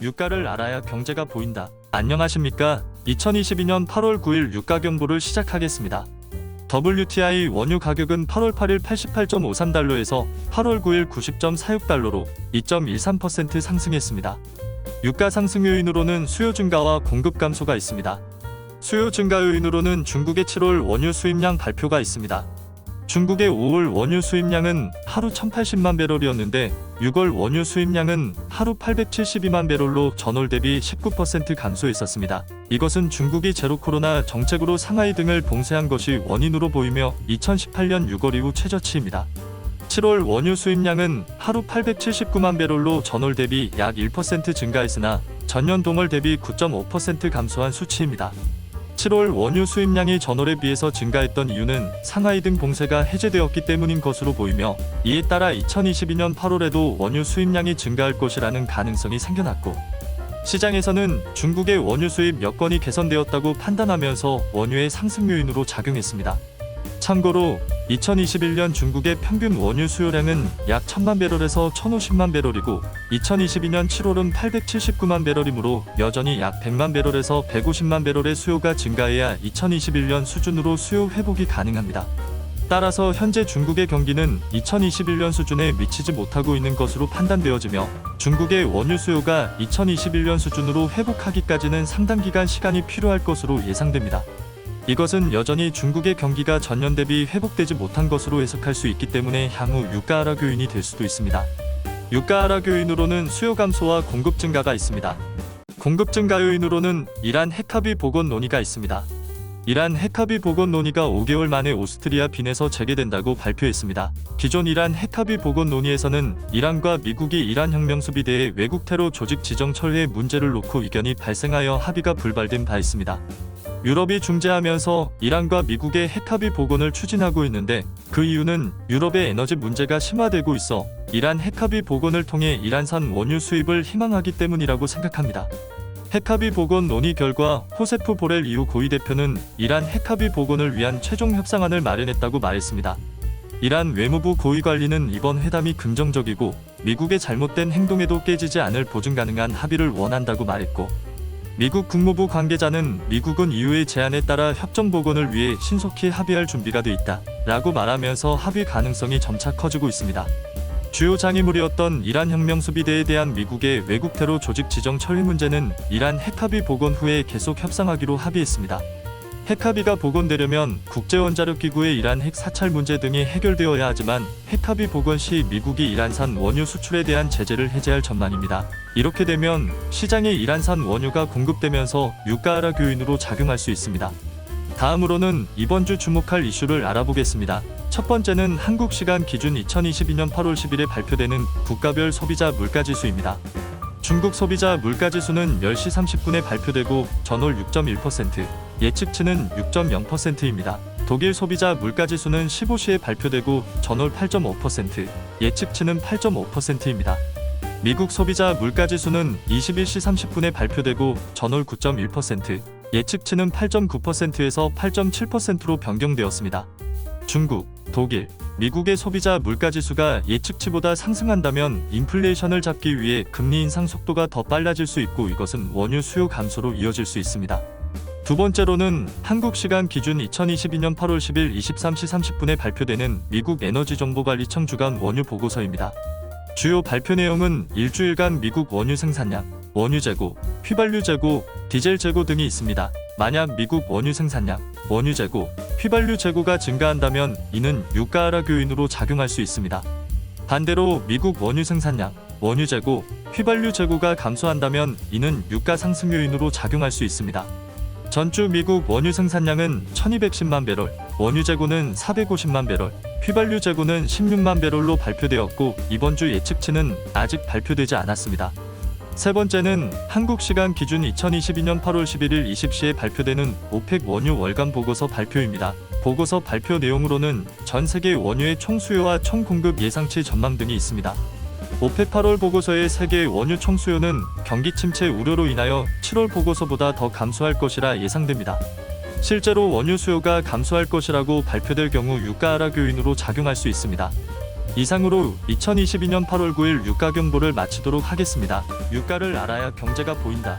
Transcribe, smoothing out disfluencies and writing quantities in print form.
유가를 알아야 경제가 보인다. 안녕하십니까? 2022년 8월 9일 유가 경보를 시작하겠습니다. WTI 원유 가격은 8월 8일 88.53달러에서 8월 9일 90.46달러로 2.13% 상승했습니다. 유가 상승 요인으로는 수요 증가와 공급 감소가 있습니다. 수요 증가 요인으로는 중국의 7월 원유 수입량 발표가 있습니다. 중국의 5월 원유 수입량은 하루 1080만 배럴이었는데 6월 원유 수입량은 하루 872만 배럴로 전월 대비 19% 감소했었습니다. 이것은 중국이 제로 코로나 정책으로 상하이 등을 봉쇄한 것이 원인으로 보이며 2018년 6월 이후 최저치입니다. 7월 원유 수입량은 하루 879만 배럴로 전월 대비 약 1% 증가했으나 전년 동월 대비 9.5% 감소한 수치입니다. 7월 원유 수입량이 전월에 비해서 증가했던 이유는 상하이 등 봉쇄가 해제되었기 때문인 것으로 보이며, 이에 따라 2022년 8월에도 원유 수입량이 증가할 것이라는 가능성이 생겨났고, 시장에서는 중국의 원유 수입 여건이 개선되었다고 판단하면서 원유의 상승 요인으로 작용했습니다. 참고로 2021년 중국의 평균 원유 수요량은 약 1000만 배럴에서 1050만 배럴이고 2022년 7월은 879만 배럴이므로 여전히 약 100만 배럴에서 150만 배럴의 수요가 증가해야 2021년 수준으로 수요 회복이 가능합니다. 따라서 현재 중국의 경기는 2021년 수준에 미치지 못하고 있는 것으로 판단되어지며, 중국의 원유 수요가 2021년 수준으로 회복하기까지는 상당 기간 시간이 필요할 것으로 예상됩니다. 이것은 여전히 중국의 경기가 전년 대비 회복되지 못한 것으로 해석할 수 있기 때문에 향후 유가 하락 요인이 될 수도 있습니다. 유가 하락 요인으로는 수요 감소와 공급 증가가 있습니다. 공급 증가 요인으로는 이란 핵합의 복원 논의가 있습니다. 이란 핵합의 복원 논의가 5개월 만에 오스트리아 빈에서 재개된다고 발표했습니다. 기존 이란 핵합의 복원 논의에서는 이란과 미국이 이란 혁명수비대의 외국 테러 조직 지정 철회 문제를 놓고 이견이 발생하여 합의가 불발된 바 있습니다. 유럽이 중재하면서 이란과 미국의 핵합의 복원을 추진하고 있는데, 그 이유는 유럽의 에너지 문제가 심화되고 있어 이란 핵합의 복원을 통해 이란산 원유 수입을 희망하기 때문이라고 생각합니다. 핵합의 복원 논의 결과 호세프 보렐 EU 고위 대표는 이란 핵합의 복원을 위한 최종 협상안을 마련했다고 말했습니다. 이란 외무부 고위 관리는 이번 회담이 긍정적이고 미국의 잘못된 행동에도 깨지지 않을 보증 가능한 합의를 원한다고 말했고, 미국 국무부 관계자는 미국은 EU의 제안에 따라 협정 복원을 위해 신속히 합의할 준비가 돼 있다 라고 말하면서 합의 가능성이 점차 커지고 있습니다. 주요 장애물이었던 이란 혁명수비대에 대한 미국의 외국 테러 조직 지정 철회 문제는 이란 핵합의 복원 후에 계속 협상하기로 합의했습니다. 핵합의가 복원되려면 국제원자력기구의 이란 핵 사찰 문제 등이 해결되어야 하지만, 핵합의 복원 시 미국이 이란산 원유 수출에 대한 제재를 해제할 전망입니다. 이렇게 되면 시장에 이란산 원유가 공급되면서 유가 하락 요인으로 작용할 수 있습니다. 다음으로는 이번 주 주목할 이슈를 알아보겠습니다. 첫 번째는 한국 시간 기준 2022년 8월 10일에 발표되는 국가별 소비자 물가지수입니다. 중국 소비자 물가지수는 10시 30분에 발표되고 전월 6.1%, 예측치는 6.0%입니다. 독일 소비자 물가지수는 15시에 발표되고 전월 8.5%, 예측치는 8.5%입니다. 미국 소비자 물가지수는 21시 30분에 발표되고 전월 9.1%, 예측치는 8.9%에서 8.7%로 변경되었습니다. 중국, 독일, 미국의 소비자 물가지수가 예측치보다 상승한다면 인플레이션을 잡기 위해 금리 인상 속도가 더 빨라질 수 있고, 이것은 원유 수요 감소로 이어질 수 있습니다. 두 번째로는 한국 시간 기준 2022년 8월 10일 23시 30분에 발표되는 미국 에너지정보관리청 주간 원유 보고서입니다. 주요 발표 내용은 일주일간 미국 원유 생산량, 원유 재고, 휘발유 재고, 디젤 재고 등이 있습니다. 만약 미국 원유 생산량, 원유 재고, 휘발유 재고가 증가한다면 이는 유가 하락 요인으로 작용할 수 있습니다. 반대로 미국 원유 생산량, 원유 재고, 휘발유 재고가 감소한다면 이는 유가 상승 요인으로 작용할 수 있습니다. 전주 미국 원유 생산량은 1210만 배럴, 원유 재고는 450만 배럴, 휘발유 재고는 16만 배럴로 발표되었고, 이번 주 예측치는 아직 발표되지 않았습니다. 세 번째는 한국 시간 기준 2022년 8월 11일 20시에 발표되는 오펙 원유 월간 보고서 발표입니다. 보고서 발표 내용으로는 전 세계 원유의 총 수요와 총 공급 예상치 전망 등이 있습니다. 오펙 8월 보고서의 세계 원유 총 수요는 경기 침체 우려로 인하여 7월 보고서보다 더 감소할 것이라 예상됩니다. 실제로 원유 수요가 감소할 것이라고 발표될 경우 유가 하락 요인으로 작용할 수 있습니다. 이상으로 2022년 8월 9일 유가 경보를 마치도록 하겠습니다. 유가를 알아야 경제가 보인다.